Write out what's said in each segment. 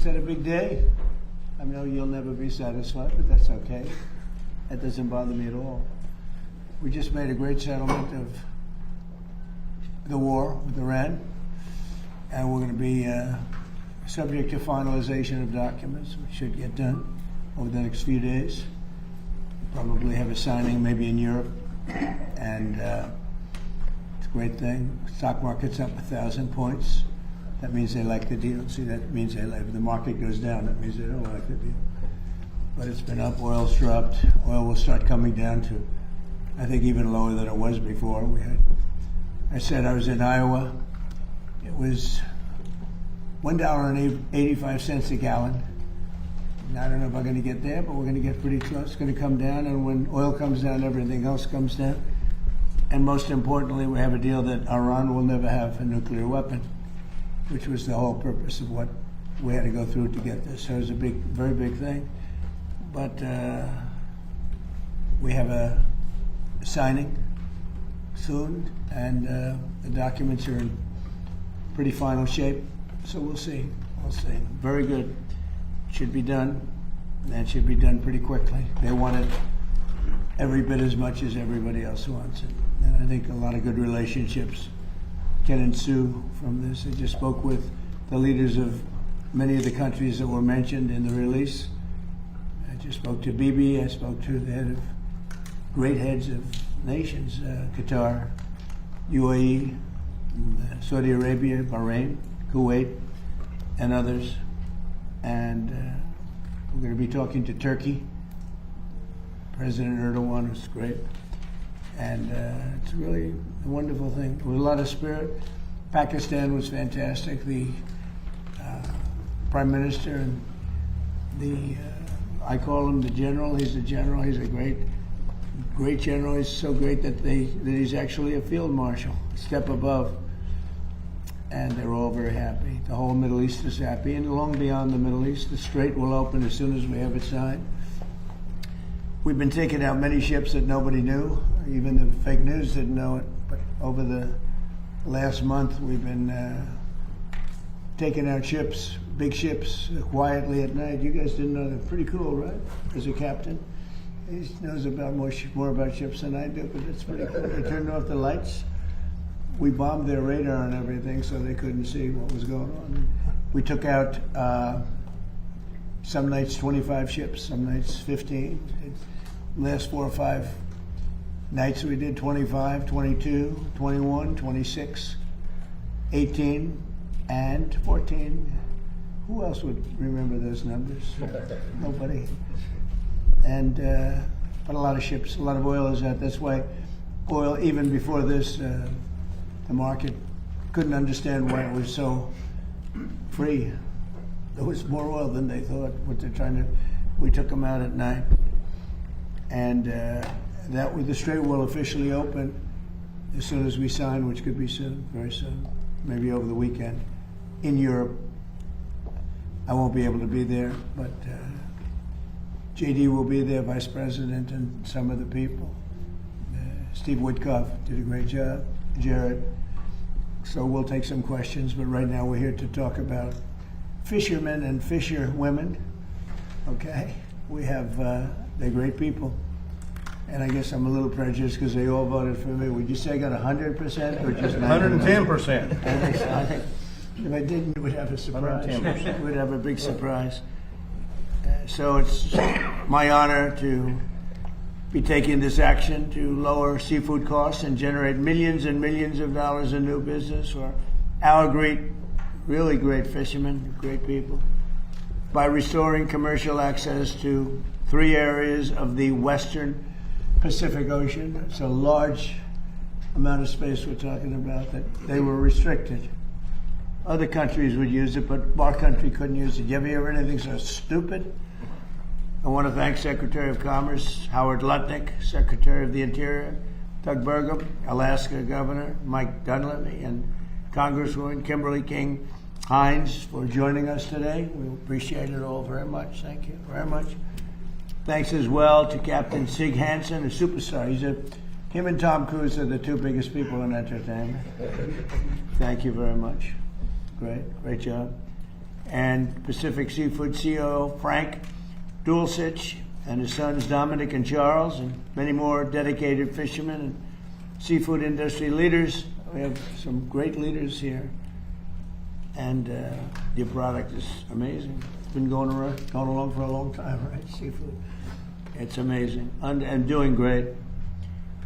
just had a big day. I know you'll never be satisfied, but that's okay. That doesn't bother me at all. We just made a great settlement of the war with Iran, and we're going to be subject to finalization of documents, which should get done over the next few days. Probably have a signing maybe in Europe, and it's a great thing. Stock market's up 1,000 points. That means they like the deal. See, that means they like. If the market goes down, that means they don't like the deal. But it's been up. Oil's dropped. Oil will start coming down to, I think, even lower than it was before. I said I was in Iowa. It was $1.85 a gallon. And I don't know if I'm going to get there, but we're going to get pretty close. It's going to come down, and when oil comes down, everything else comes down. And most importantly, we have a deal that Iran will never have a nuclear weapon, which was the whole purpose of what we had to go through to get this. So it was a big, very big thing. But we have a signing soon, and the documents are in pretty final shape. So we'll see. We'll see. Very good. Should be done. That should be done pretty quickly. They want it every bit as much as everybody else wants it. And I think a lot of good relationships can ensue from this. I just spoke with the leaders of many of the countries that were mentioned in the release. I just spoke to Bibi. I spoke to the head of great heads of nations, Qatar, UAE, Saudi Arabia, Bahrain, Kuwait, and others. And we're going to be talking to Turkey. President Erdogan was great. And it's really a wonderful thing. With a lot of spirit. Pakistan was fantastic. The Prime Minister and the, I call him the general. He's a general. He's a great general. He's so great that he's actually a field marshal, a step above. And they're all very happy. The whole Middle East is happy. And long beyond the Middle East, the Strait will open as soon as we have it signed. We've been taking out many ships that nobody knew. Even the fake news didn't know it. But over the last month, we've been taking out ships, big ships, quietly at night. You guys didn't know that. Pretty cool, right? As a captain. He knows about more about ships than I do, but it's pretty cool. They turned off the lights. We bombed their radar and everything, so they couldn't see what was going on. We took out some nights 25 ships, some nights 15. Last 4 or 5 nights we did 25, 22, 21, 26, 18, and 14. Who else would remember those numbers? Nobody. And but a lot of ships, a lot of oil is out. That's why oil, even before this, the market couldn't understand why it was so free. There was more oil than they thought. What they're trying to, we took them out at night, and that with the Strait will officially open as soon as we sign, which could be soon, very soon, maybe over the weekend. In Europe, I won't be able to be there, but JD will be there, Vice President, and some of the people. Steve Woodcock did a great job. Jared. So we'll take some questions, but right now we're here to talk about fishermen and fisherwomen. Okay? We have, they're great people. And I guess I'm a little prejudiced because they all voted for me. Would you say I got 100% or just 110%? I think if I didn't, we'd have a surprise. 110%. We'd have a big surprise. So it's my honor to be taking this action to lower seafood costs and generate millions and millions of dollars in new business for our great, really great fishermen, great people, by restoring commercial access to 3 areas of the Western Pacific Ocean. It's a large amount of space we're talking about that they were restricted. Other countries would use it, but our country couldn't use it. You ever hear anything so stupid? I want to thank Secretary of Commerce Howard Lutnick, Secretary of the Interior Doug Burgum, Alaska Governor Mike Dunleavy, and Congresswoman Kimberly King Hines for joining us today. We appreciate it all very much. Thank you very much. Thanks as well to Captain Sig Hansen, a superstar. Him and Tom Cruise are the 2 biggest people in entertainment. Thank you very much. Great job. and Pacific Seafood CEO Frank Dulcich and his sons Dominic and Charles, and many more dedicated fishermen and seafood industry leaders. We have some great leaders here, and your product is amazing. It's been going along for a long time, right? Seafood. It's amazing and doing great.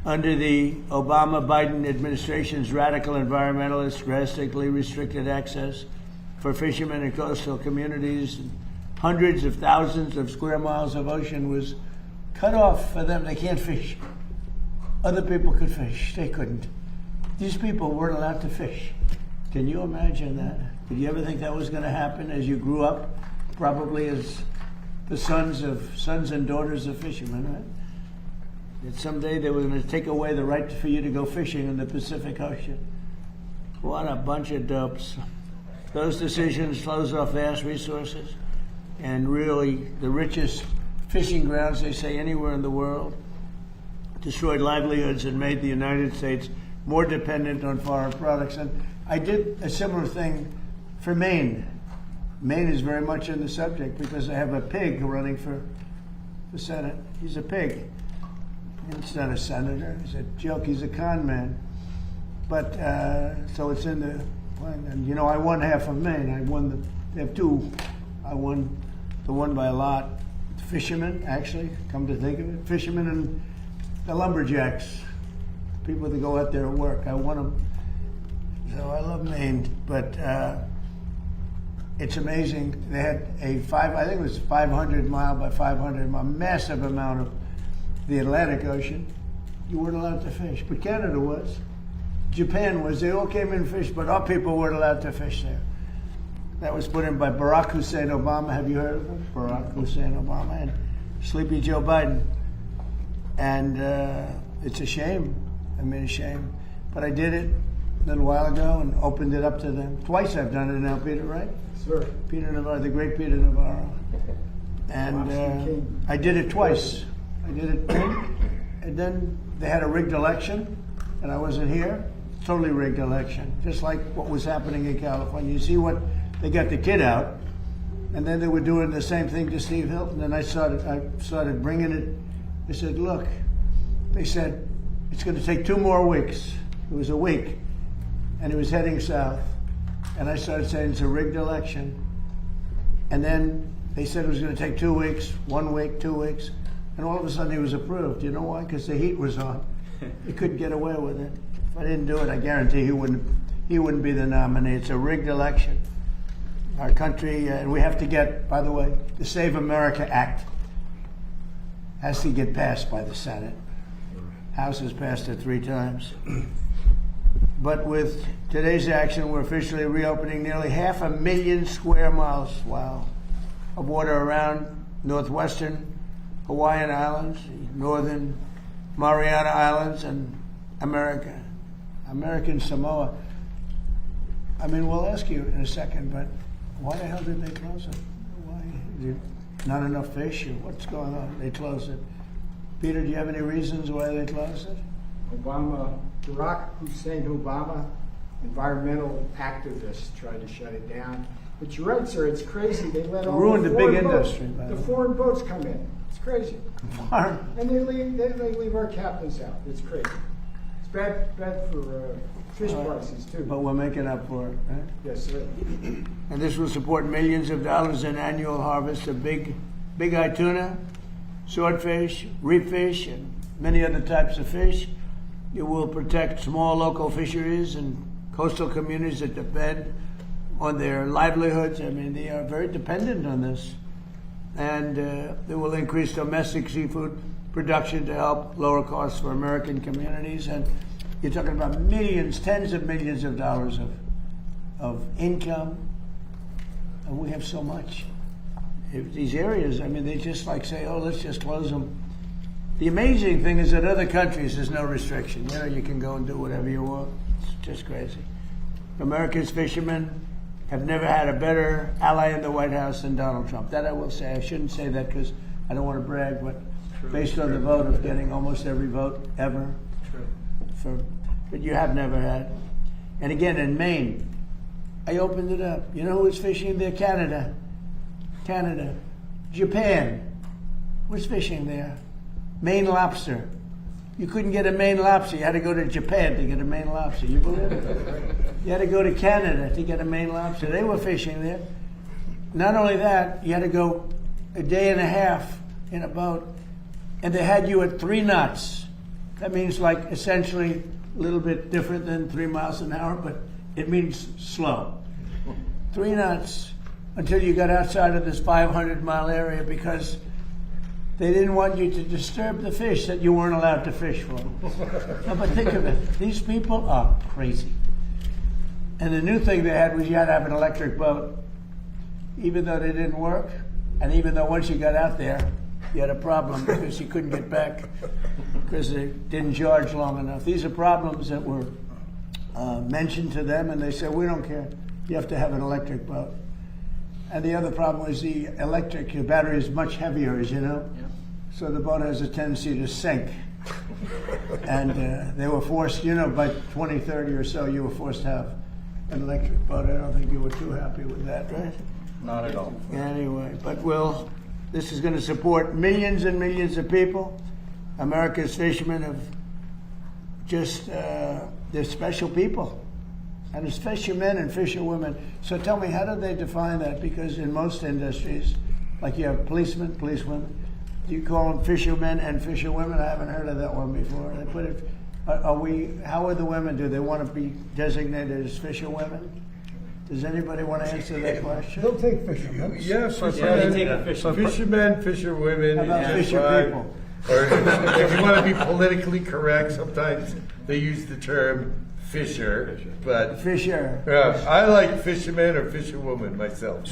Under the Obama-Biden administration's radical environmentalists drastically restricted access for fishermen in coastal communities. Hundreds of thousands of square miles of ocean was cut off for them. They can't fish. Other people could fish. They couldn't. These people weren't allowed to fish. Can you imagine that? Did you ever think that was going to happen as you grew up? Probably as the sons and daughters of fishermen, right? That someday they were going to take away the right for you to go fishing in the Pacific Ocean. What a bunch of dopes. Those decisions closed off vast resources and really the richest fishing grounds, they say, anywhere in the world, destroyed livelihoods and made the United States more dependent on foreign products. And I did a similar thing for Maine. Maine is very much in the subject because I have a pig running for the Senate. He's a pig. It's not a senator. It's a joke. He's a con man. But so it's in the plan. And you know, I won half of Maine. They have two. I won the one by a lot. Fishermen, actually, come to think of it. Fishermen and the lumberjacks, people that go out there and work. I won them. So I love Maine. But it's amazing. They had I think it was 500 mile by 500 mile, massive amount of the Atlantic Ocean. You weren't allowed to fish, but Canada was. Japan was. They all came in and fished, but our people weren't allowed to fish there. That was put in by Barack Hussein Obama. Have you heard of him? Barack Hussein Obama and Sleepy Joe Biden. And it's a shame. I mean, a shame. But I did it a little while ago and opened it up to them. Twice I've done it now, Peter, right? Sir. Peter Navarro, the great Peter Navarro. And I did it twice. I did it, and then they had a rigged election, and I wasn't here. Totally rigged election, just like what was happening in California. You see what they got the kid out, and then they were doing the same thing to Steve Hilton. And I started bringing it. I said, look, they said it's going to take 2 more weeks. It was a week, and he was heading south. And I started saying it's a rigged election, and then they said it was going to take 2 weeks, 1 week, 2 weeks. And all of a sudden he was approved. You know why? Because the heat was on. He couldn't get away with it. If I didn't do it, I guarantee he wouldn't be the nominee. It's a rigged election. Our country, and we have to get, by the way, the Save America Act has to get passed by the Senate. House has passed it 3 times. But with today's action, we're officially reopening nearly 500,000 square miles, wow, of water around northwestern Hawaiian Islands, northern Mariana Islands, and American Samoa. I mean, we'll ask you in a second, but why the hell did they close it? Why? Is there not enough fish, or what's going on? They closed it. Peter, do you have any reasons why they closed it? Barack Hussein Obama, environmental activists tried to shut it down. But you're right, sir, it's crazy. They let all ruined the big boats, industry. the foreign boats come in. It's crazy. And they leave our captains out. It's crazy. It's bad for fish prices, too. But we're making up for it, right? Yes, sir. And this will support millions of dollars in annual harvest of big-eye tuna, swordfish, reef fish, and many other types of fish. It will protect small local fisheries and coastal communities that depend on their livelihoods. I mean, they are very dependent on this. And it will increase domestic seafood production to help lower costs for American communities. And you're talking about millions, tens of millions of dollars of income. And we have so much. These areas, I mean, they just like say, oh, let's just close them. The amazing thing is that other countries, there's no restriction. You know, you can go and do whatever you want. It's just crazy. America's fishermen have never had a better ally in the White House than Donald Trump. That I will say. I shouldn't say that because I don't want to brag, but based on the vote of getting almost every vote ever. But you have never had. And again, in Maine, I opened it up. You know who was fishing there? Canada. Japan was fishing there. Maine lobster. You couldn't get a Maine lobster. You had to go to Japan to get a Maine lobster. You believe it? You had to go to Canada to get a Maine lobster. They were fishing there. Not only that, you had to go a day and a half in a boat, and they had you at 3 knots. That means like essentially a little bit different than 3 miles an hour, but it means slow. 3 knots until you got outside of this 500-mile area because they didn't want you to disturb the fish that you weren't allowed to fish for. No, but think of it. These people are crazy. And the new thing they had was you had to have an electric boat, even though they didn't work, and even though once you got out there, you had a problem because you couldn't get back because they didn't charge long enough. These are problems that were mentioned to them, and they said, we don't care. You have to have an electric boat. And the other problem was the electric battery is much heavier, as you know. Yeah. So the boat has a tendency to sink. And they were forced, you know, by 2030 or so, you were forced to have an electric boat. I don't think you were too happy with that, right? Not at all. Anyway, but this is going to support millions and millions of people. America's fishermen have just, they're special people. And it's fishermen and fisherwomen. So tell me, how do they define that? Because in most industries, like you have policemen, policewomen, do you call them fishermen and fisherwomen? I haven't heard of that one before. They put it, how are the women? Do they want to be designated as fisherwomen? Does anybody want to answer that question? They'll take fishermen. Yes, fishermen, fisherwomen. How about fisher people? Or if you want to be politically correct, sometimes they use the term fisher, but Fisher. I like fisherman or fisherwoman myself.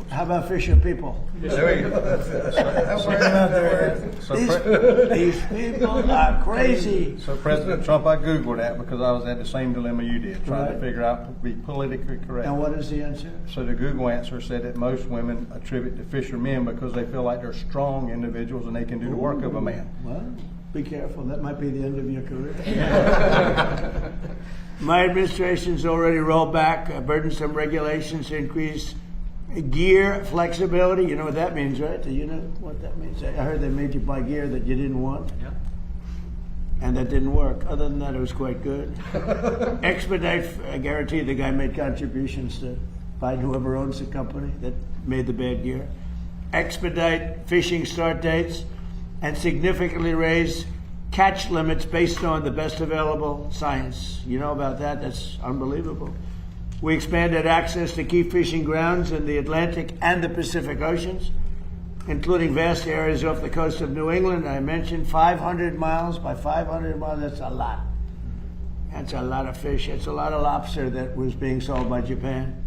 How about fisher people? There we go. These people are crazy. So President Trump, I Googled that because I was at the same dilemma you did, trying Right. to figure out to be politically correct. And what is the answer? So the Google answer said that most women attribute to fishermen because they feel like they're strong individuals and they can do the work of a man. Well, be careful. That might be the end of your career. My administration's already rolled back burdensome regulations to increase gear flexibility. You know what that means, right? Do you know what that means? I heard they made you buy gear that you didn't want. Yeah. And that didn't work. Other than that, it was quite good. Expedite, I guarantee the guy made contributions to Biden, whoever owns the company that made the bad gear. Expedite fishing start dates and significantly raise catch limits based on the best available science. You know about that? That's unbelievable. We expanded access to key fishing grounds in the Atlantic and the Pacific Oceans, including vast areas off the coast of New England. I mentioned 500 miles. By 500 miles, that's a lot. That's a lot of fish. It's a lot of lobster that was being sold by Japan.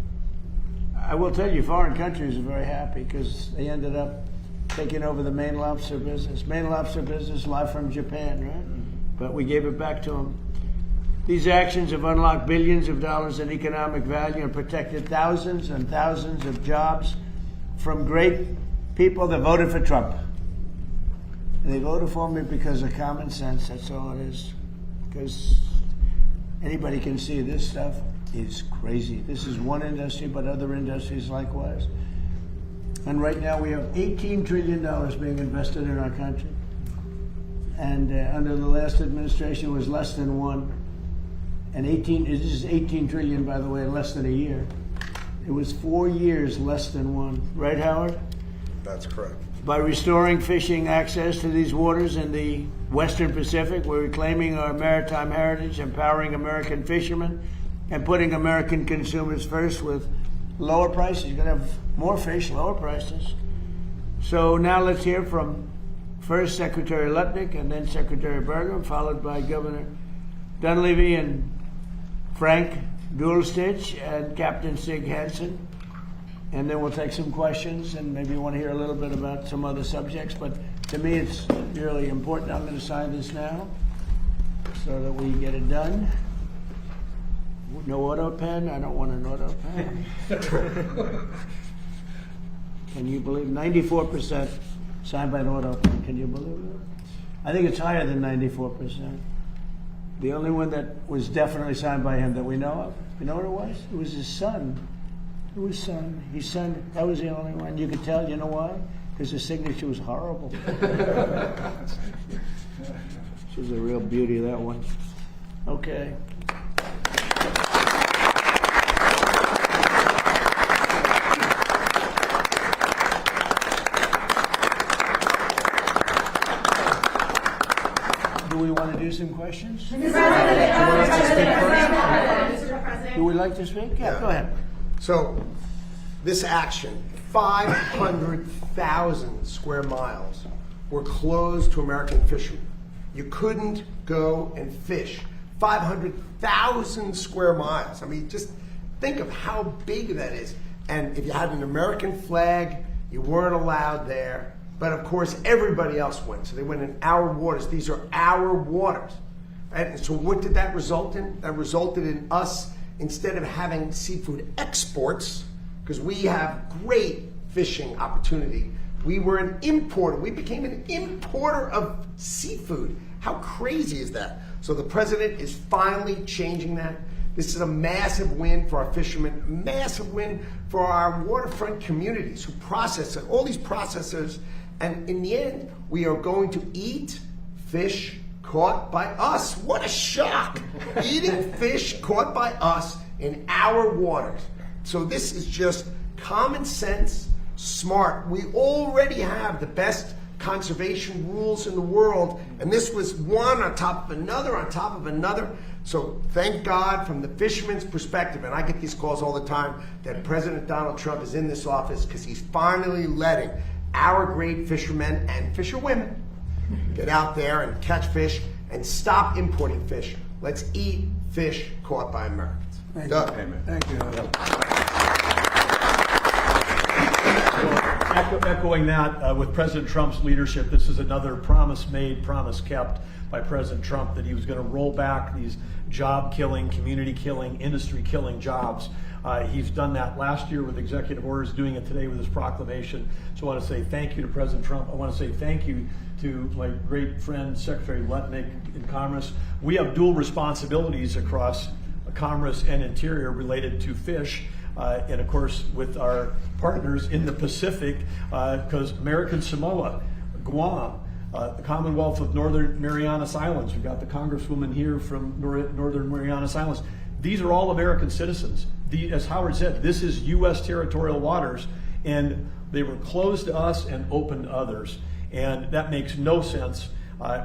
I will tell you, foreign countries are very happy because they ended up taking over the Maine lobster business. Maine lobster business live from Japan, right? But we gave it back to them. These actions have unlocked billions of dollars in economic value and protected thousands and thousands of jobs from great people that voted for Trump. They voted for me because of common sense, that's all it is. Because anybody can see this stuff is crazy. This is one industry, but other industries likewise. And right now we have $18 trillion being invested in our country. And under the last administration it was less than one. And this is 18 trillion, by the way, in less than a year. It was 4 years less than one. Right, Howard? That's correct. By restoring fishing access to these waters in the Western Pacific, we're reclaiming our maritime heritage, empowering American fishermen, and putting American consumers first with lower prices. You're going to have more fish, lower prices. So now let's hear from first Secretary Lutnick and then Secretary Berger, followed by Governor Dunleavy and Frank Duelstich and Captain Sig Hansen. And then we'll take some questions and maybe you want to hear a little bit about some other subjects. But to me, it's really important. I'm going to sign this now so that we get it done. No auto pen? I don't want an auto pen. Can you believe 94% signed by an auto pen? Can you believe it? I think it's higher than 94%. The only one that was definitely signed by him that we know of. You know what it was? It was his son. It was his son. He signed it. That was the only one. You could tell. You know why? Because his signature was horrible. She was a real beauty, that one. Okay. Do we want to do some questions? Mr. President. Do we like to speak? Yeah, go ahead. So, this action, 500,000 square miles were closed to American fishermen. You couldn't go and fish. 500,000 square miles. I mean, just think of how big that is. And if you had an American flag, you weren't allowed there. But of course, everybody else went. So they went in our waters. These are our waters. Right? And so what did that result in? That resulted in us, instead of having seafood exports, because we have great fishing opportunity, we were an importer. We became an importer of seafood. How crazy is that? So the president is finally changing that. This is a massive win for our fishermen, massive win for our waterfront communities who process it, all these processors. And in the end, we are going to eat fish caught by us. What a shock! Eating fish caught by us in our waters. So this is just common sense, smart. We already have the best conservation rules in the world, and this was one on top of another on top of another. So thank God, from the fisherman's perspective, and I get these calls all the time, that President Donald Trump is in this office because he's finally letting our great fishermen and fisherwomen get out there and catch fish and stop importing fish. Let's eat fish caught by Americans. Thank you. Thank you. Echoing that, with President Trump's leadership, this is another promise made, promise kept by President Trump, that he was going to roll back these job-killing, community-killing, industry-killing jobs. He's done that last year with executive orders, doing it today with his proclamation. So I want to say thank you to President Trump. I want to say thank you to my great friend, Secretary Letnick in Commerce. We have dual responsibilities across Commerce and Interior related to fish. And of course, with our partners in the Pacific, because American Samoa, Guam, the Commonwealth of Northern Marianas Islands, we've got the Congresswoman here from Northern Marianas Islands. These are all American citizens. As Howard said, this is U.S. territorial waters, and they were closed to us and open to others. And that makes no sense.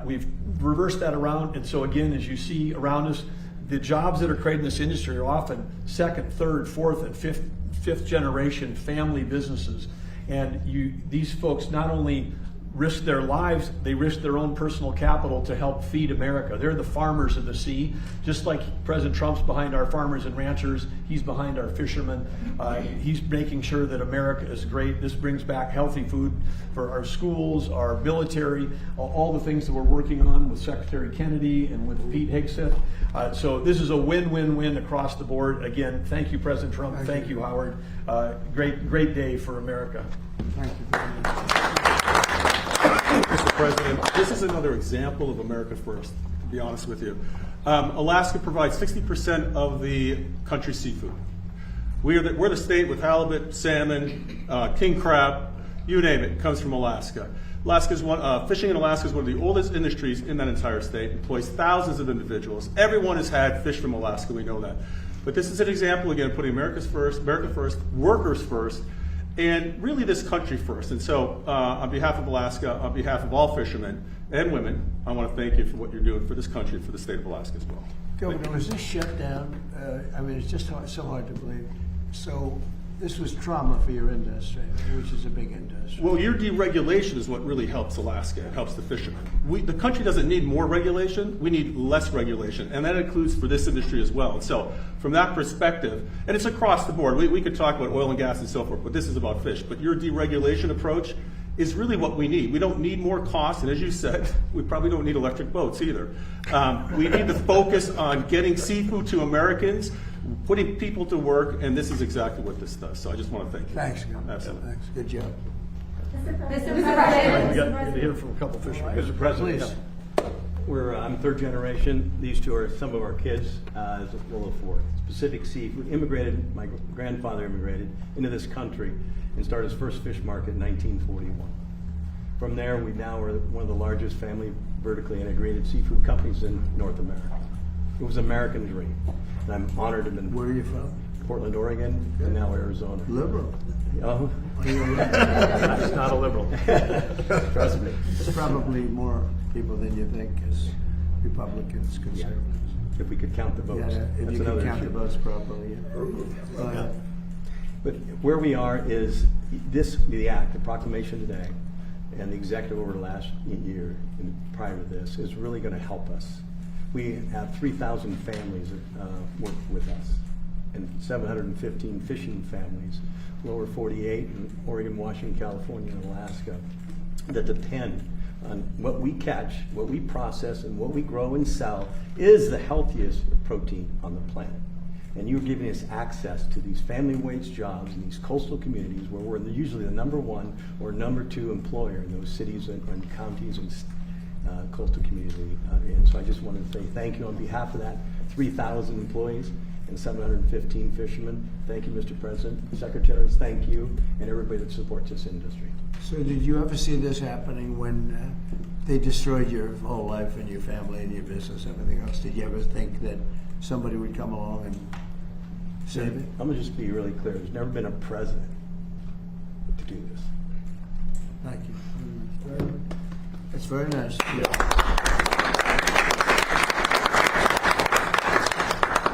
We've reversed that around, and so again, as you see around us, the jobs that are created in this industry are often second, third, fourth, and fifth generation family businesses. And these folks not only risk their lives, they risk their own personal capital to help feed America. They're the farmers of the sea. Just like President Trump's behind our farmers and ranchers, he's behind our fishermen. He's making sure that America is great. This brings back healthy food for our schools, our military, all the things that we're working on with Secretary Kennedy and with Pete Hegseth. So this is a win-win-win across the board. Again, thank you, President Trump. Thank you, Howard. Great day for America. Thank you very much. Mr. President, this is another example of America First, to be honest with you. Alaska provides 60% of the country's seafood. We're the state with halibut, salmon, king crab, you name it, comes from Alaska. Fishing in Alaska is one of the oldest industries in that entire state, employs thousands of individuals. Everyone has had fish from Alaska, we know that. But this is an example, again, putting America first, workers first, and really this country first. And so on behalf of Alaska, on behalf of all fishermen and women, I want to thank you for what you're doing for this country and for the state of Alaska as well. Governor, was this shutdown, I mean, it's just so hard to believe. So this was trauma for your industry, which is a big industry. Well, your deregulation is what really helps Alaska. It helps the fishermen. The country doesn't need more regulation. We need less regulation, and that includes for this industry as well. And so from that perspective, and it's across the board. We could talk about oil and gas and so forth, but this is about fish. But your deregulation approach is really what we need. We don't need more costs, and as you said, we probably don't need electric boats either. We need to focus on getting seafood to Americans, putting people to work, and this is exactly what this does. So I just want to thank you. Thanks, Governor. Absolutely. Thanks. Good job. Mr. We President. got to hear from a couple fishermen. Mr. President. Please. I'm third generation. These two are some of our kids, as well as four. Pacific Seafood immigrated, my grandfather immigrated into this country and started his first fish market in 1941. From there, we now are one of the largest family vertically integrated seafood companies in North America. It was an American dream, and I'm honored to have been. Where are you from? Portland, Oregon, and now Arizona. Liberal. Oh, It's not a liberal. trust me. There's probably more people than you think as Republicans, conservatives. If we could count the votes, Yeah, if that's you another can count issue. the votes properly. Yeah. But where we are is the act, the proclamation today, and the executive over the last year and prior to this is really going to help us. We have 3,000 families that work with us, and 715 fishing families, lower 48 in Oregon, Washington, California, and Alaska, that depend on what we catch, what we process, and what we grow and sell is the healthiest protein on the planet. And you're giving us access to these family wage jobs in these coastal communities where we're usually the #1 or #2 employer in those cities and counties and coastal community. And so I just wanted to say thank you on behalf of that 3,000 employees and 715 fishermen. Thank you, Mr. President. Secretaries, thank you, and everybody that supports this industry. So did you ever see this happening when they destroyed your whole life and your family and your business and everything else? Did you ever think that somebody would come along and save it? I'm going to just be really clear. There's never been a president to do this. Thank you. That's very nice.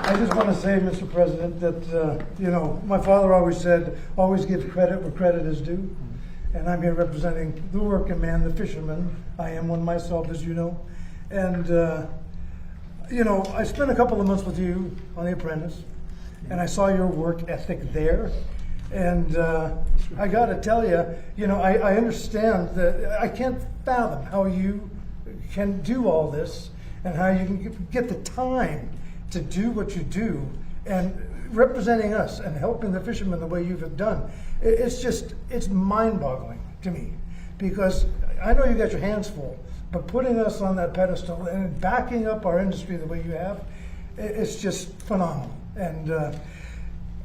I just want to say, Mr. President, that, my father always said, always give credit where credit is due. And I'm here representing the working man, the fisherman. I am one myself, as you know. And, I spent a couple of months with you on The Apprentice, and I saw your work ethic there. And I got to tell you, I understand that I can't fathom how you can do all this and how you can get the time to do what you do and representing us and helping the fishermen the way you've done. It's mind-boggling to me, because I know you got your hands full, but putting us on that pedestal and backing up our industry the way you have, it's just phenomenal. And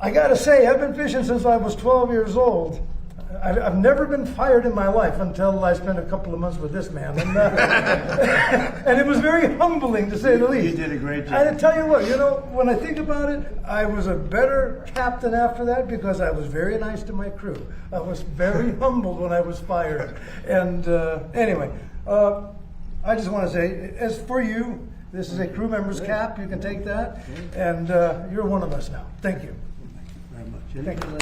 I got to say, I've been fishing since I was 12 years old. I've never been fired in my life until I spent a couple of months with this man. And, and it was very humbling, to say the least. You did a great job. And I tell you what, when I think about it, I was a better captain after that because I was very nice to my crew. I was very humbled when I was fired. And anyway, I just want to say, as for you, this is a crew member's cap. You can take that. And you're one of us now. Thank you. Very much. Thank you.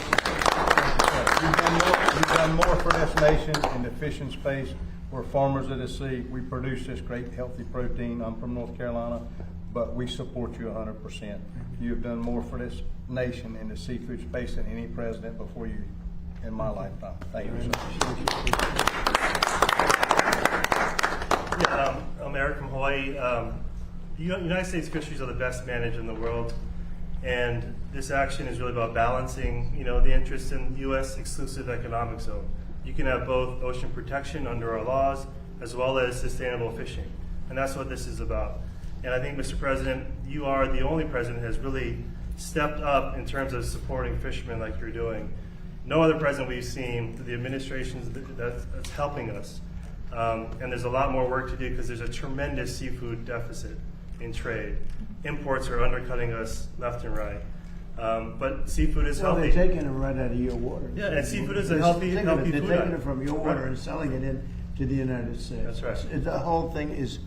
You've done more for this nation in the fishing space. We're farmers of the sea. We produce this great healthy protein. I'm from North Carolina, but we support you 100%. You have done more for this nation in the seafood space than any president before you in my lifetime. Thank you, sir. Yeah, I'm Eric from Hawaii. United States fisheries are the best managed in the world. And this action is really about balancing, the interests in the U.S. exclusive economic zone. You can have both ocean protection under our laws as well as sustainable fishing. And that's what this is about. And I think, Mr. President, you are the only president who has really stepped up in terms of supporting fishermen like you're doing. No other president we've seen, the administration that's helping us. And there's a lot more work to do because there's a tremendous seafood deficit in trade. Imports are undercutting us left and right. But seafood is healthy. They're taking it right out of your water. Yeah, and seafood is a healthy food. They're taking item. it from your water and selling it into the United States. That's right. The whole thing is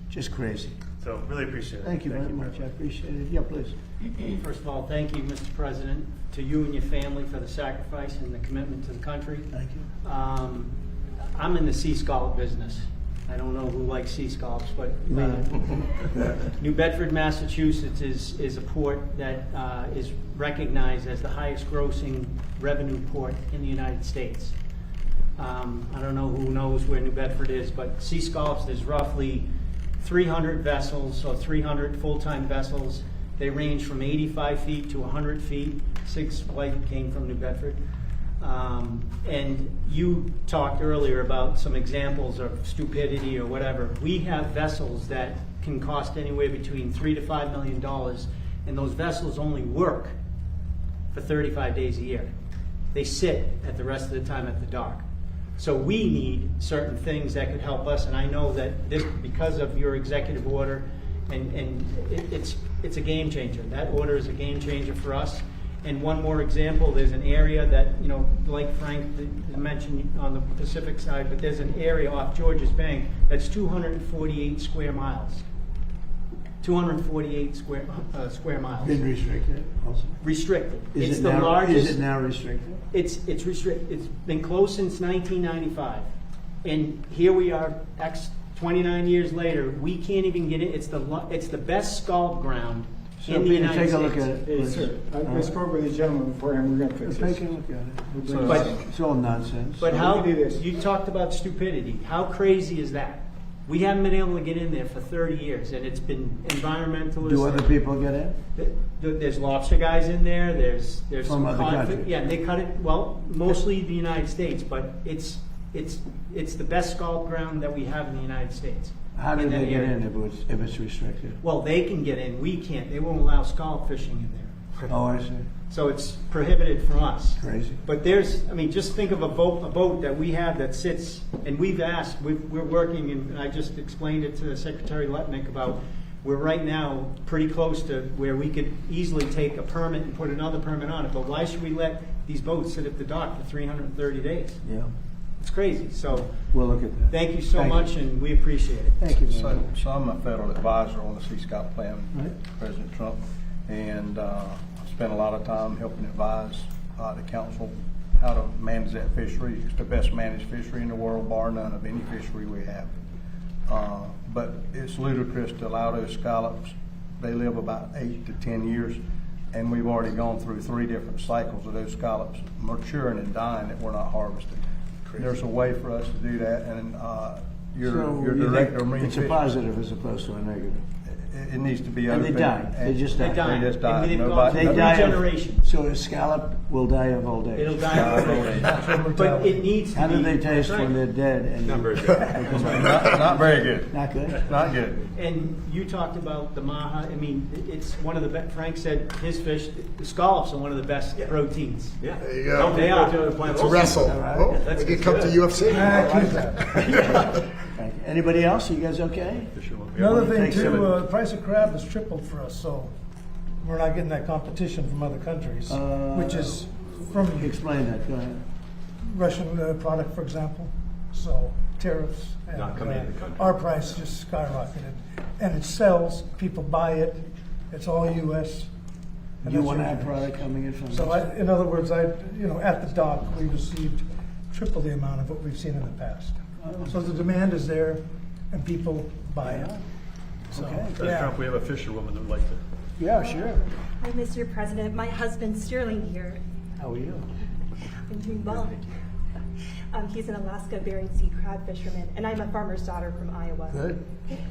just crazy. So really appreciate it. Thank you very much. I appreciate it. Yeah, please. First of all, thank you, Mr. President, to you and your family for the sacrifice and the commitment to the country. Thank you. I'm in the sea scallop business. I don't know who likes sea scallops, but New Bedford, Massachusetts is a port that is recognized as the highest grossing revenue port in the United States. I don't know who knows where New Bedford is, but sea scallops, there's roughly 300 vessels, or 300 full-time vessels. They range from 85 feet to 100 feet. 6 came from New Bedford. And you talked earlier about some examples of stupidity or whatever. We have vessels that can cost anywhere between $3 to $5 million, and those vessels only work for 35 days a year. They sit at the rest of the time at the dock. So we need certain things that could help us, and I know that this, because of your executive order, and it's a game changer. That order is a game changer for us. And one more example, there's an area that, you know, like Frank mentioned on the Pacific side, but there's an area off Georges Bank that's 248 square miles. 248 square miles. Been restricted also? Restricted. Is It's it the now, largest. Is it now restricted? It's restricted. It's been closed since 1995, and here we are, 29 years later. We can't even get it. It's the best scallop ground So in the Peter, United take a States. look at it. please. Sir, I spoke with the gentleman before, and we're going to fix Take this. a look at it. But- It's all nonsense. But So how, we do this. you talked about stupidity. How crazy is that? We haven't been able to get in there for 30 years, and it's been environmentalists. Do other people get in? There's lobster guys in there. There's From some other codfish. countries? Yeah, they cut it. Well, mostly the United States, but it's the best scallop ground that we have in the United States. How do In that they get area. in if it's restricted? Well, they can get in. We can't. They won't allow scallop fishing in there. Oh, I see. So it's prohibited from us. Crazy. But there's, I mean, just think of a boat that we have that sits, and we're working, and I just explained it to Secretary Letnick about, we're right now pretty close to where we could easily take a permit and put another permit on it, but why should we let these boats sit at the dock for 330 days? Yeah. It's crazy, so We'll look at that. thank you so Thank much, and we appreciate it. Thank you very much. So I'm a federal advisor on the Sea Scout plan, Right. President Trump, and I spent a lot of time helping advise the council how to manage that fishery. It's the best managed fishery in the world, bar none of any fishery we have. But it's ludicrous to allow those scallops. They live about 8 to 10 years, and we've already gone through 3 different cycles of those scallops maturing and dying that we're not harvesting. There's a way for us to do that, and your So you director of think marine it's a fisheries, positive as opposed to a negative? it needs to be And open. they die. They just die. They die. They just die. And they've gone Nobody- through They die of- generations. So a scallop will die of old age. It'll die of old age. But it needs to be. How do they taste Right. when they're dead? And Not very Not very good. Not good? Not good. And you talked about the maha. I mean, it's one of the best. Frank said his fish, the scallops are one of the best proteins. Yeah. There you go. They are. It's a wrestle. Oh, that's we could come to UFC. Thank you. Anybody else? You guys okay? Another thing Thanks, too, Evan. the price of crab has tripled for us, so we're not getting that competition from other countries, which is from Explain that. Go ahead. Russian product, for example. So tariffs. And, Not coming in the country. Our price just skyrocketed, and it sells. People buy it. It's all U.S. and You that's want to your have product coming in from? So in other words, at the dock, we received triple the amount of what we've seen in the past. So the demand is there, and people buy it. So, Okay. President yeah. Trump, we have a fisherwoman that would like to. Yeah, sure. Hi, Mr. President. My husband Sterling here. How are you? I'm doing well. He's an Alaska Bering Sea crab fisherman, and I'm a farmer's daughter from Iowa. Good.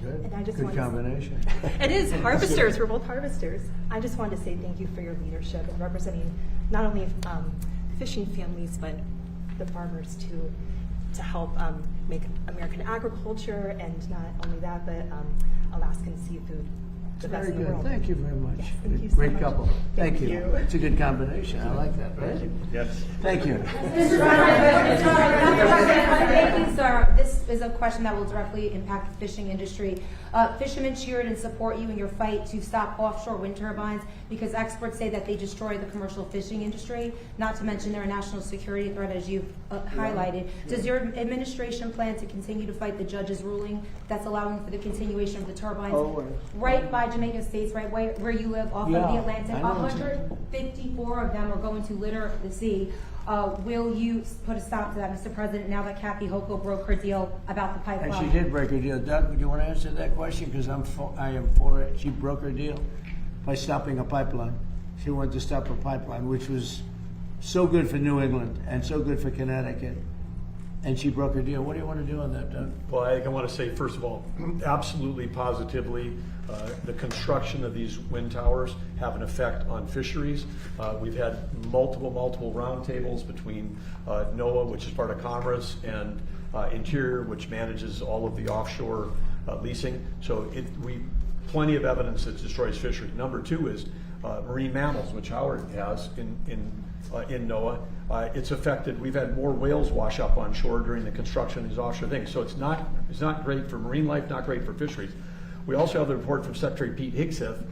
Good. And I just Good wanted to- combination. It is harvesters. We're both harvesters. I just wanted to say thank you for your leadership and representing not only fishing families but the farmers to help make American agriculture, and not only that, but Alaskan seafood the best Very in the good. world. Thank you very much. Yes, thank you so Great much. couple. Thank Thank you. you. It's a good combination. I like that. Right? Yes. Thank you. Thank you, sir. This is a question that will directly impact the fishing industry. Fishermen cheered and support you in your fight to stop offshore wind turbines because experts say that they destroy the commercial fishing industry, not to mention they're a national security threat, as you've highlighted. Does your administration plan to continue to fight the judge's ruling that's allowing for the continuation of the turbines right by Jamaica States, right where you live, off of the Atlantic? I know. 154 of them are going to litter the sea. Will you put a stop to that, Mr. President, now that Kathy Hochul broke her deal about the pipeline? And she did break her deal. Doug, do you want to answer that question? Because I am for it. She broke her deal by stopping a pipeline. She wanted to stop a pipeline, which was so good for New England and so good for Connecticut. And she broke her deal. What do you want to do on that, Doug? Well, I want to say, first of all, absolutely, positively, the construction of these wind towers have an effect on fisheries. We've had multiple roundtables between NOAA, which is part of Commerce, and Interior, which manages all of the offshore leasing. So plenty of evidence that destroys fishery. Number two is marine mammals, which Howard has in NOAA. It's affected. We've had more whales wash up on shore during the construction of these offshore things. So it's not great for marine life, not great for fisheries. We also have the report from Secretary Pete Hegseth,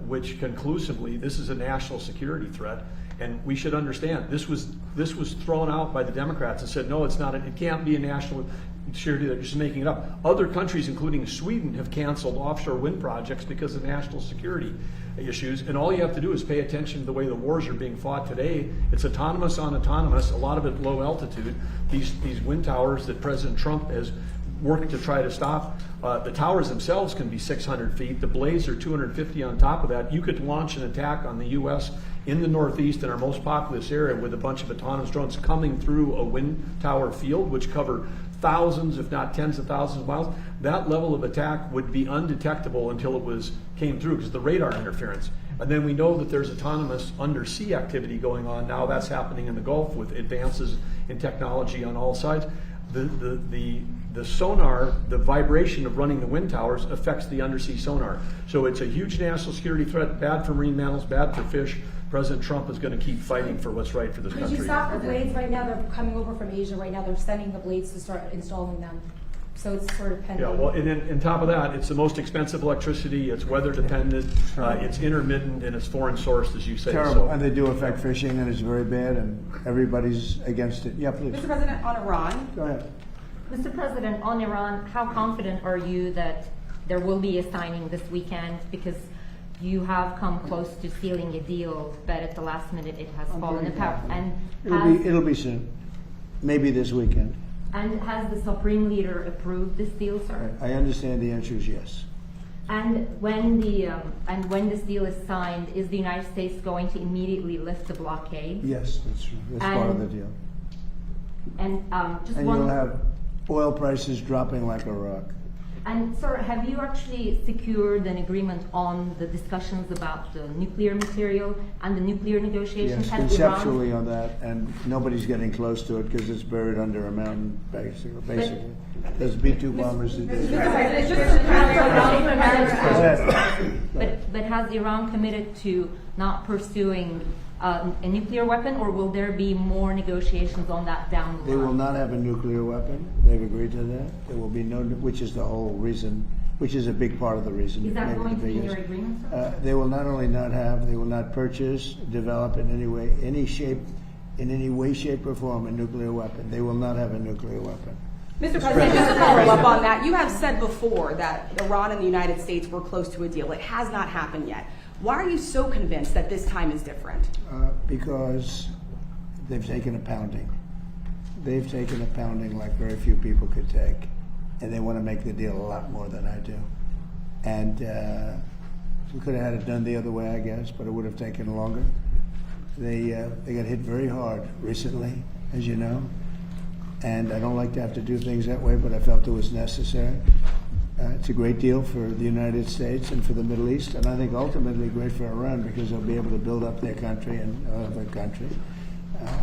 which conclusively this is a national security threat, and we should understand this was thrown out by the Democrats and said no, it's not. It can't be a national security. They're just making it up. Other countries, including Sweden, have canceled offshore wind projects because of national security issues. And all you have to do is pay attention to the way the wars are being fought today. It's autonomous on autonomous. A lot of it low altitude. These wind towers that President Trump has worked to try to stop. The towers themselves can be 600 feet. The blades are 250 on top of that. You could launch an attack on the U.S. in the Northeast, in our most populous area, with a bunch of autonomous drones coming through a wind tower field, which cover thousands, if not tens of thousands of miles. That level of attack would be undetectable until it came through because of the radar interference. And then we know that there's autonomous undersea activity going on now. That's happening in the Gulf with advances in technology on all sides. The sonar, the vibration of running the wind towers affects the undersea sonar. So it's a huge national security threat, bad for marine mammals, bad for fish. President Trump is going to keep fighting for what's right for this country. Could you stop the blades right now? They're coming over from Asia right now. They're sending the blades to start installing them. So it's sort of pending. Yeah, well, and then on top of that, it's the most expensive electricity, it's weather dependent, it's intermittent, and it's foreign sourced, as you say. Terrible, So, and they do affect fishing, and it's very bad, and everybody's against it. Yeah, please. Mr. President, on Iran. Go ahead. Mr. President, on Iran, how confident are you that there will be a signing this weekend? Because you have come close to sealing a deal, but at the last minute it has fallen apart. And It'll be soon, maybe this weekend. And has the Supreme Leader approved this deal, sir? I understand the answer is yes. And when this deal is signed, is the United States going to immediately lift the blockade? Yes, that's part of the deal. And just And one. you'll have oil prices dropping like a rock. And sir, have you actually secured an agreement on the discussions about the nuclear material and the nuclear negotiations? Yes, Has conceptually Iran... on that, and nobody's getting close to it because it's buried under a mountain, basically. There's B-2 bombers that did it. But has Iran committed to not pursuing a nuclear weapon, or will there be more negotiations on that down the line? They will not have a nuclear weapon. They've agreed to that. There will be no, which is the whole reason, which is a big part of the reason. Is that maybe going the to be in biggest. your agreement, sir? They will not only not have, they will not purchase, develop in any way, any shape, in any way, shape, or form a nuclear weapon. They will not have a nuclear weapon. Mr. President, Just to follow up on that, you have said before that Iran and the United States were close to a deal. It has not happened yet. Why are you so convinced that this time is different? Because they've taken a pounding. They've taken a pounding like very few people could take, and they want to make the deal a lot more than I do. And we could have had it done the other way, I guess, but it would have taken longer. They got hit very hard recently, as you know, and I don't like to have to do things that way, but I felt it was necessary. It's a great deal for the United States and for the Middle East, and I think ultimately great for Iran because they'll be able to build up their country and other country.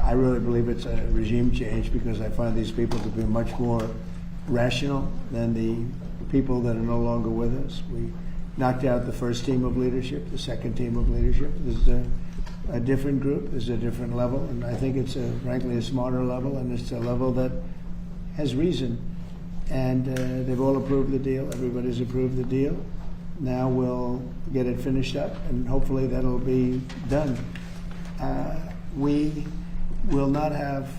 I really believe it's a regime change because I find these people to be much more rational than the people that are no longer with us. We knocked out the first team of leadership, the second team of leadership. There's a different group, there's a different level, and I think it's frankly a smarter level, and it's a level that has reason. And they've all approved the deal. Everybody's approved the deal. Now we'll get it finished up, and hopefully that'll be done. We will not have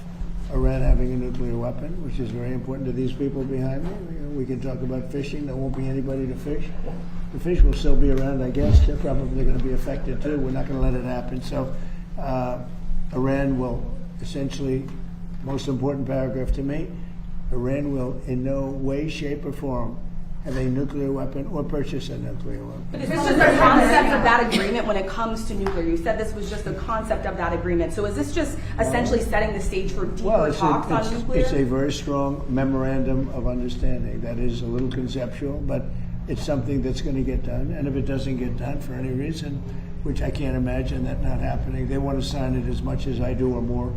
Iran having a nuclear weapon, which is very important to these people behind me. We can talk about fishing. There won't be anybody to fish. The fish will still be around, I guess. They're probably going to be affected too. We're not going to let it happen. So Iran will essentially, most important paragraph to me, Iran will in no way, shape, or form have a nuclear weapon or purchase a nuclear weapon. Is this just a concept of that agreement when it comes to nuclear? You said this was just a concept of that agreement. So is this just essentially setting the stage for deeper talks on nuclear? It's a very strong memorandum of understanding that is a little conceptual, but it's something that's going to get done. And if it doesn't get done for any reason, which I can't imagine that not happening, they want to sign it as much as I do or more.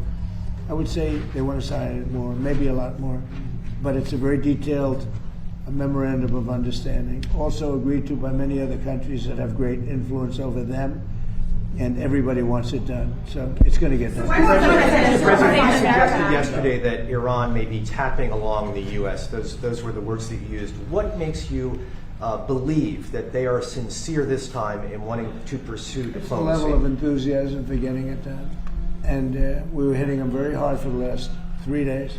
I would say they want to sign it more, maybe a lot more. But it's a very detailed memorandum of understanding, also agreed to by many other countries that have great influence over them, and everybody wants it done. So it's going to get done. The President suggested yesterday that Iran may be tapping along the U.S. Those were the words that you used. What makes you believe that they are sincere this time in wanting to pursue diplomacy? It's the level of enthusiasm for getting it done. And we were hitting them very hard for the last 3 days.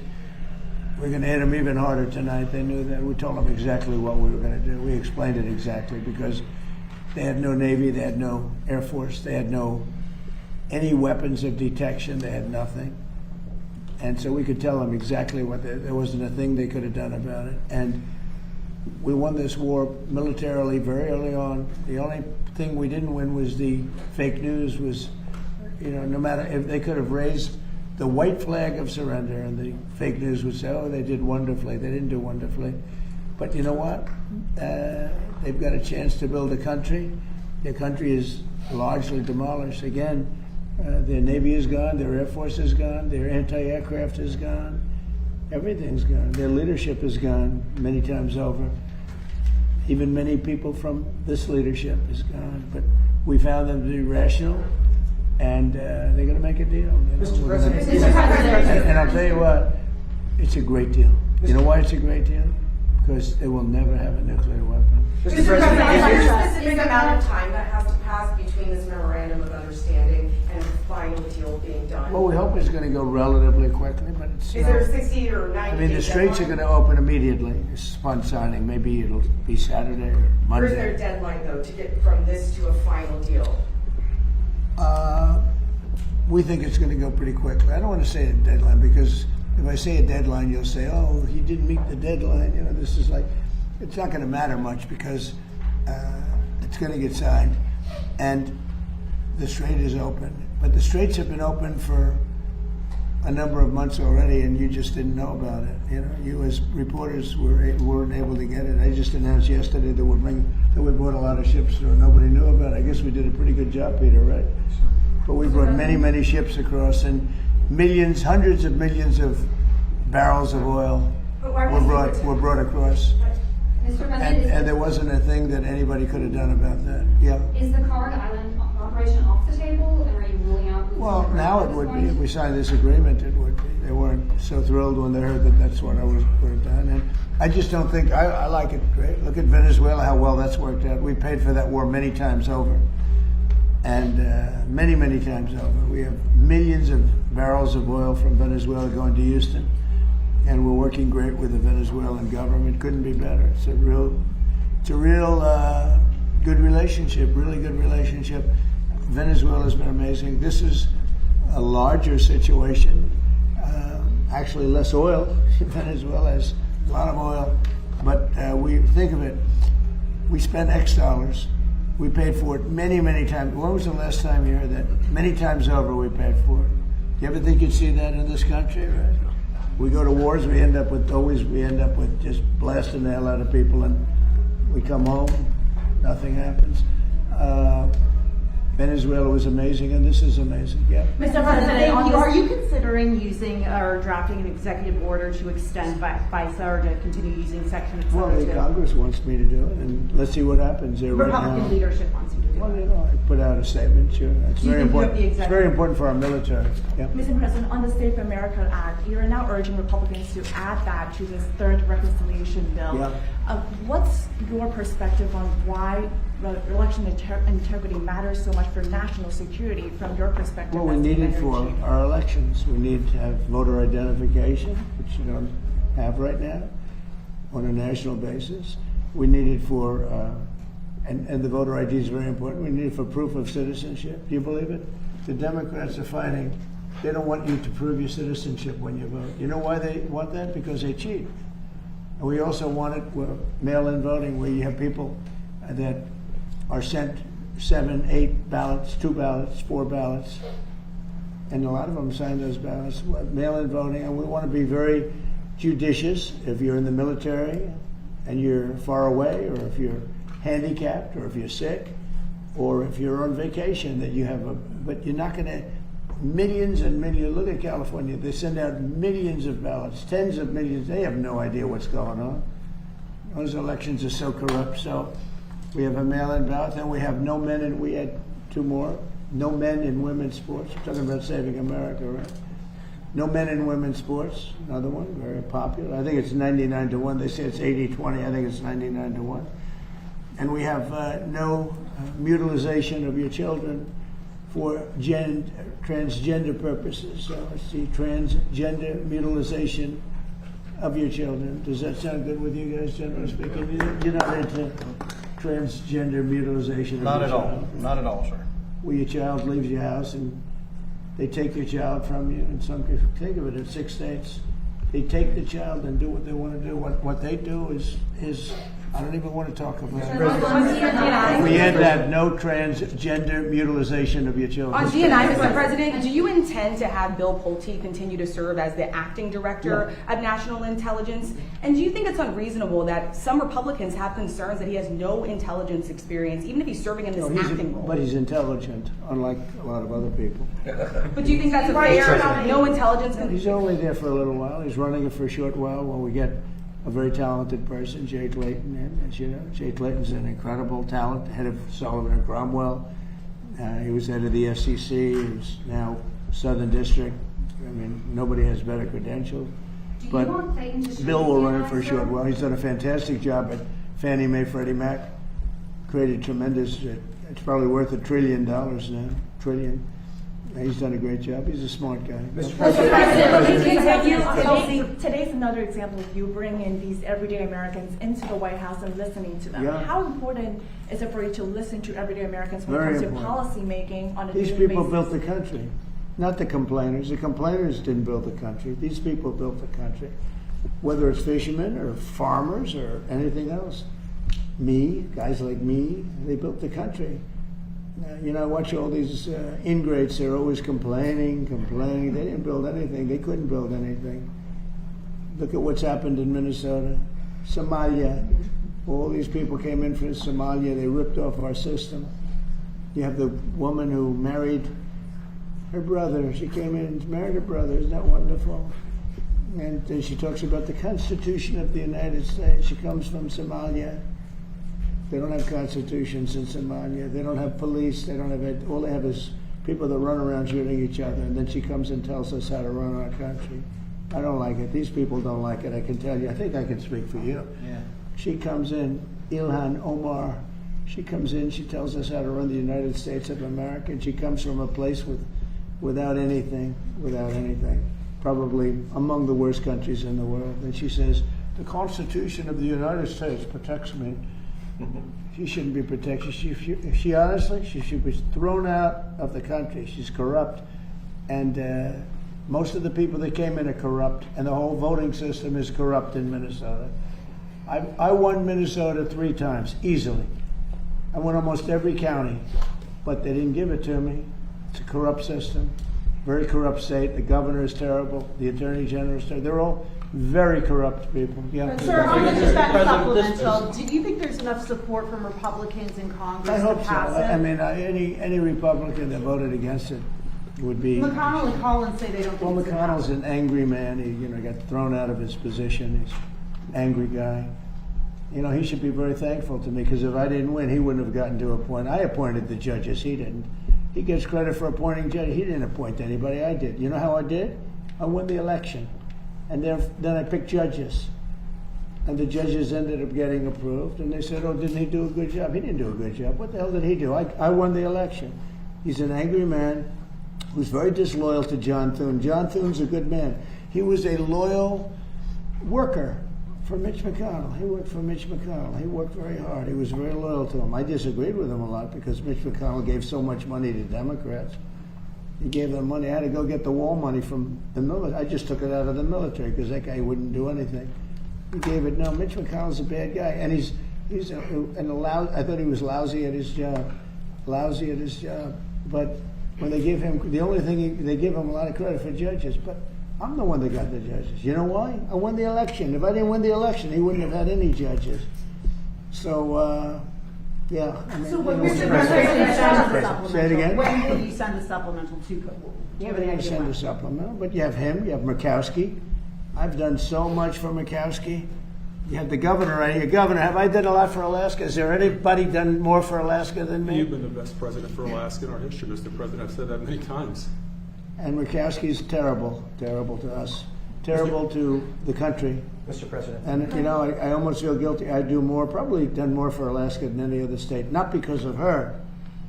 We're going to hit them even harder tonight. They knew that. We told them exactly what we were going to do. We explained it exactly because they had no Navy, they had no Air Force, they had any weapons of detection, they had nothing. And so we could tell them exactly what there wasn't a thing they could have done about it. And we won this war militarily very early on. The only thing we didn't win was the fake news was, no matter if they could have raised the white flag of surrender, and the fake news would say, oh, they did wonderfully. They didn't do wonderfully. But you know what? They've got a chance to build a country. Their country is largely demolished. Again, their Navy is gone, their Air Force is gone, their anti-aircraft is gone. Everything's gone. Their leadership is gone many times over. Even many people from this leadership is gone. But we found them to be rational, and they're going to make a deal. Mr. President. And I'll tell you what, it's a great deal. You know why it's a great deal? Because they will never have a nuclear weapon. Mr. President, is there a specific amount of time that has to pass between this memorandum of understanding and the final deal being done? Well, we hope it's going to go relatively quickly, but it's... Is there a 60 or 90 I mean, the straits are going to open immediately. It's upon signing. Maybe it'll be Saturday or Monday. Or is there a deadline, though, to get from this to a final deal? We think it's going to go pretty quickly. I don't want to say a deadline because if I say a deadline, you'll say, oh, he didn't meet the deadline. This is like, it's not going to matter much because it's going to get signed and the strait is open. But the straits have been open for a number of months already and you just didn't know about it. You as reporters weren't able to get it. I just announced yesterday that we brought a lot of ships through and nobody knew about it. I guess we did a pretty good job, Peter, right? But we brought many, many ships across and millions, hundreds of millions of barrels of oil were brought across. Mr. President, and there wasn't a thing that anybody could have done about that. Yeah. Is the Card Island operation off the table, and are you ruling out? Well, now it would be. If we signed this agreement, it would be. They weren't so thrilled when they heard that that's what I would have done. And I just don't think, I like it great. Look at Venezuela, how well that's worked out. We paid for that war many times over. And many, many times over. We have millions of barrels of oil from Venezuela going to Houston. And we're working great with the Venezuelan government. Couldn't be better. It's a real good relationship, really good relationship. Venezuela's been amazing. This is a larger situation. Actually less oil. Venezuela has a lot of oil. But we think of it, we spent X dollars. We paid for it many, many times. When was the last time you heard that? Many times over we paid for it. Do you ever think you'd see that in this country? Right? We go to wars, we end up with just blasting the hell out of people, and we come home, nothing happens. Venezuela was amazing, and this is amazing. Yeah. Mr. President, are you considering using or drafting an executive order to extend FISA or to continue using Section 202? Well, the Congress wants me to do it, and let's see what happens there right now. Republican leadership wants you to do it. Well, I put out a statement, sure. It's very important. It's very important for our military. Yeah. Mr. President, on the State of America Act, you're now urging Republicans to add that to this third reconciliation bill. Yeah. What's your perspective on why election integrity matters so much for national security from your perspective? Well, we need it for our elections. We need to have voter identification, which you don't have right now, on a national basis. We need it for, and the voter ID is very important, we need it for proof of citizenship. Do you believe it? The Democrats are fighting. They don't want you to prove your citizenship when you vote. You know why they want that? Because they cheat. And we also want it mail-in voting, where you have people that are sent 7, 8 ballots, 2 ballots, 4 ballots, and a lot of them sign those ballots. Mail-in voting, and we want to be very judicious. If you're in the military, and you're far away, or if you're handicapped, or if you're sick, or if you're on vacation, that you have but you're not going to, millions and millions, look at California, they send out millions of ballots, tens of millions, they have no idea what's going on. Those elections are so corrupt. So we have a mail-in ballot, then we have no men, and we had two more, no men in women's sports. We're talking about saving America, right? No men in women's sports, another one, very popular. I think it's 99-1. They say it's 80-20. I think it's 99-1. And we have no mutilization of your children for transgender purposes. So it's the transgender mutilization of your children. Does that sound good with you guys, generally speaking? You're not into transgender mutilization of Not your at all. child? Not at all, sir. Where your child leaves your house and they take your child from you. In some cases, think of it, in 6 states, they take the child and do what they want to do. What they do is I don't even want to talk about it. We had that no transgender mutilization of your children. On D&I, Mr. President, do you intend to have Bill Pulte continue to serve as the acting director of national intelligence? And do you think it's unreasonable that some Republicans have concerns that he has no intelligence experience, even if he's serving in this acting role? But he's intelligent, unlike a lot of other people. But do you think that's a fair, no intelligence? He's only there for a little while. He's running it for a short while when we get a very talented person, Jay Clayton. And as you know, Jay Clayton's an incredible talent, head of Sullivan and Cromwell. He was head of the SEC. He's now Southern District. I mean, nobody has better credentials. But Bill will run it for a short while. He's done a fantastic job at Fannie Mae, Freddie Mac. Created tremendous, it's probably worth $1 trillion now, trillion. He's done a great job. He's a smart guy. Mr. Today's another example of you bringing these everyday Americans into the White House and listening to them. Yeah. How important is it for you to listen to everyday Americans when Very it comes important. to policy making on a These daily people basis? built the country, not the complainers. The complainers didn't build the country. These people built the country, whether it's fishermen or farmers or anything else. Me, guys like me, they built the country. You know, I watch all these ingrates. They're always complaining. They didn't build anything. They couldn't build anything. Look at what's happened in Minnesota, Somalia. All these people came in from Somalia. They ripped off our system. You have the woman who married her brother. She came in and married her brother. Isn't that wonderful? And then she talks about the Constitution of the United States. She comes from Somalia. They don't have constitutions in Somalia. They don't have police. They don't have all they have is people that run around shooting each other. And then she comes and tells us how to run our country. I don't like it. These people don't like it. I can tell you. I think I can speak for you. Yeah. She comes in, Ilhan Omar. She comes in. She tells us how to run the United States of America. And she comes from a place without anything, probably among the worst countries in the world. And she says, the Constitution of the United States protects me. She shouldn't be protected. She honestly, she should be thrown out of the country. She's corrupt. And most of the people that came in are corrupt. And the whole voting system is corrupt in Minnesota. I won Minnesota 3 times, easily. I won almost every county. But they didn't give it to me. It's a corrupt system. Very corrupt state. The governor is terrible. The attorney general is terrible. They're all very corrupt people. Yeah. Sir, on just that supplemental, do you think there's enough support from Republicans in Congress I hope to so. pass it? I mean, any Republican that voted against it would be. McConnell and Collins say they don't think Well, it's gonna McConnell's an angry man. He got thrown out of his position. He's an angry guy. He should be very thankful to me, because if I didn't win, he wouldn't have gotten to appoint. I appointed the judges. He didn't. He gets credit for appointing judges. He didn't appoint anybody. I did. You know how I did? I won the election. And then I picked judges. And the judges ended up getting approved. And they said, oh, didn't he do a good job? He didn't do a good job. What the hell did he do? I won the election. He's an angry man who's very disloyal to John Thune. John Thune's a good man. He was a loyal worker for Mitch McConnell. He worked for Mitch McConnell. He worked very hard. He was very loyal to him. I disagreed with him a lot because Mitch McConnell gave so much money to Democrats. He gave them money. I had to go get the wall money from the military. I just took it out of the military because that guy wouldn't do anything. He gave it. No, Mitch McConnell's a bad guy, and he's I thought he was lousy at his job. But when they give him, the only thing they give him a lot of credit for judges. But I'm the one that got the judges. You know why? I won the election. If I didn't win the election, he wouldn't have had any judges. So, yeah. I mean, So when you know, Mr. President, say it again? when will you send the supplemental to? Do you have any idea? Send when? a supplemental, but you have him, you have Murkowski. I've done so much for Murkowski. You have the governor right here. Governor, have I done a lot for Alaska? Has there anybody done more for Alaska than me? You've been the best president for Alaska in our history, Mr. President. I've said that many times. And Murkowski's terrible, terrible to us, terrible to the country. Mr. President. And, you know, I almost feel guilty. I do more, probably done more for Alaska than any other state. Not because of her,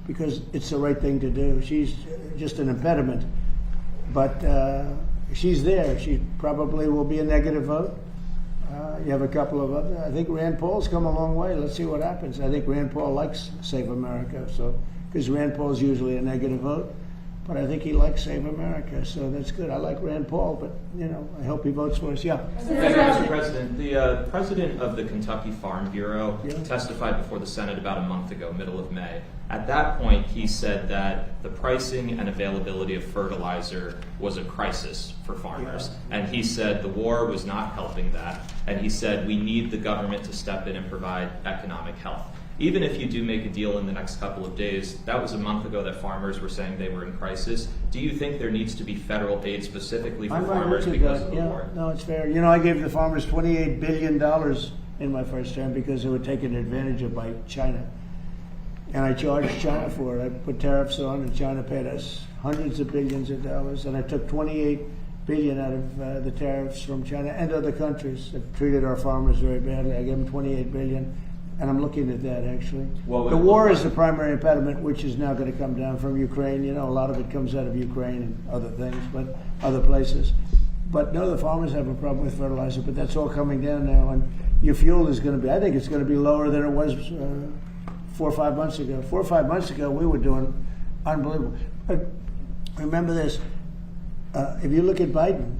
because it's the right thing to do. She's just an impediment. But she's there. She probably will be a negative vote. You have a couple of other. I think Rand Paul's come a long way. Let's see what happens. I think Rand Paul likes Save America, so because Rand Paul's usually a negative vote. But I think he likes Save America, so that's good. I like Rand Paul, but, you know, I hope he votes for us. Yeah. Mr. President, the president of the Kentucky Farm Bureau testified before the Senate about a month ago, middle of May. At that point, he said that the pricing and availability of fertilizer was a crisis for farmers. And he said the war was not helping that. And he said we need the government to step in and provide economic help. Even if you do make a deal in the next couple of days, that was a month ago that farmers were saying they were in crisis. Do you think there needs to be federal aid specifically for farmers because of the war? No, it's fair. You know, I gave the farmers $28 billion in my first term because they were taken advantage of by China. And I charged China for it. I put tariffs on, and China paid us hundreds of billions of dollars. And I took $28 billion out of the tariffs from China and other countries that treated our farmers very badly. I gave them $28 billion. And I'm looking at that, actually. Well, the war is the primary impediment, which is now going to come down from Ukraine. You know, a lot of it comes out of Ukraine and other things, but other places. But no, the farmers have a problem with fertilizer, but that's all coming down now. And your fuel is going to be, I think it's going to be lower than it was 4 or 5 months ago. 4 or 5 months ago, we were doing unbelievable. But remember this, if you look at Biden,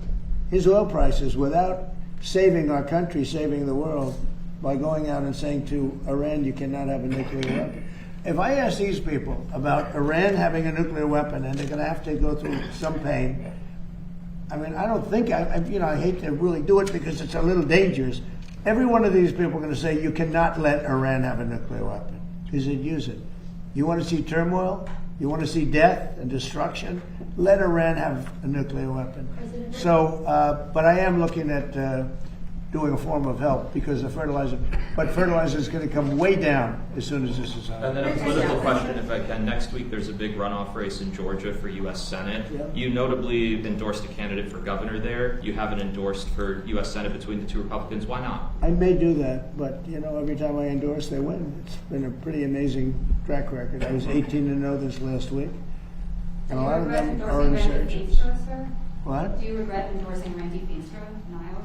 his oil prices, without saving our country, saving the world, by going out and saying to Iran, you cannot have a nuclear weapon. If I ask these people about Iran having a nuclear weapon and they're going to have to go through some pain, I mean, I don't think, I hate to really do it because it's a little dangerous. Every one of these people are going to say, you cannot let Iran have a nuclear weapon because they'd use it. You want to see turmoil? You want to see death and destruction? Let Iran have a nuclear weapon. So, but I am looking at doing a form of help because of fertilizer. But fertilizer is going to come way down as soon as this is on. And then a political question, if I can. Next week, there's a big runoff race in Georgia for U.S. Senate. You notably endorsed a candidate for governor there. You haven't endorsed for U.S. Senate between the two Republicans. Why not? I may do that, but, you know, every time I endorse, they win. It's been a pretty amazing track record. I was 18-0 this last week. And a lot of them are insurgents. What? Do you regret endorsing Randy Feenstra in Iowa?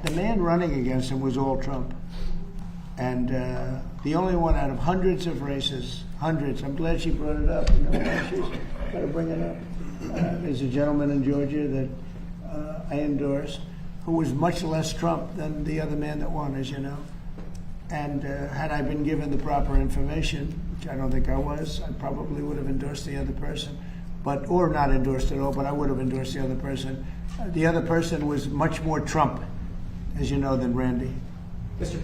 The man running against him was all Trump. And the only one out of hundreds of races, hundreds, I'm glad she brought it up. You know, she's got to bring it up. There's a gentleman in Georgia that I endorsed who was much less Trump than the other man that won, as you know. And had I been given the proper information, which I don't think I was, I probably would have endorsed the other person. Or not endorsed at all, but I would have endorsed the other person. The other person was much more Trump, as you know, than Randy. Mr.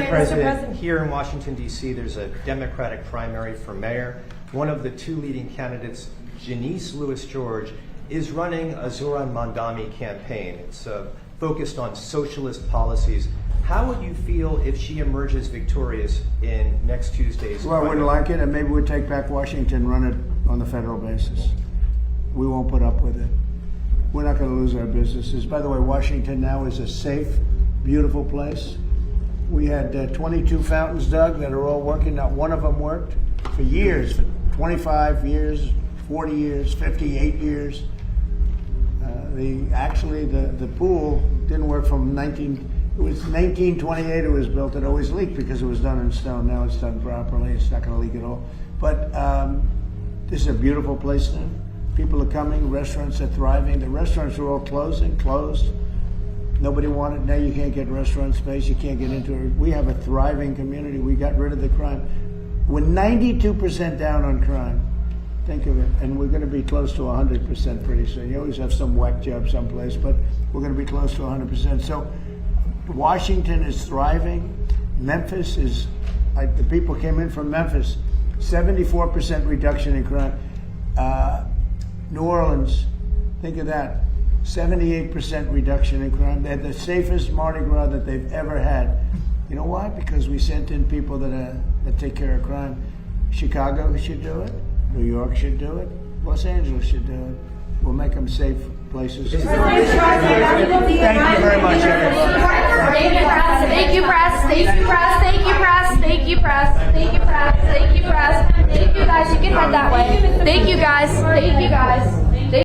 President, here in Washington, D.C., there's a Democratic primary for mayor. One of the two leading candidates, Janice Lewis-George, is running a Zoran Mandami campaign. It's focused on socialist policies. How would you feel if she emerges victorious in next Tuesday's Well, I wouldn't like it, and maybe we'd take back Washington, run it on the federal basis. We won't put up with it. We're not going to lose our businesses. By the way, Washington now is a safe, beautiful place. We had 22 fountains dug that are all working. Not one of them worked for years, for 25 years, 40 years, 58 years. The pool didn't work from 1928 it was built. It always leaked because it was done in stone. Now it's done properly. It's not going to leak at all. But this is a beautiful place now. People are coming. Restaurants are thriving. The restaurants are all closed. Nobody wanted. Now you can't get restaurant space. You can't get into it. We have a thriving community. We got rid of the crime. We're 92% down on crime. Think of it. And we're going to be close to 100% pretty soon. You always have some whack job someplace, but we're going to be close to 100%. So Washington is thriving. Memphis is, the people came in from Memphis, 74% reduction in crime. New Orleans, think of that, 78% reduction in crime. They had the safest Mardi Gras that they've ever had. You know why? Because we sent in people that take care of crime. Chicago should do it. New York should do it. Los Angeles should do it. We'll make them safe places. Thank you very much, everybody. Thank you, press. Thank you, press. Thank you, press. Thank you, press. Thank you, press. Thank you, press. Thank you, press. Thank you, guys. You can head that way. Thank you, guys. Thank you, guys.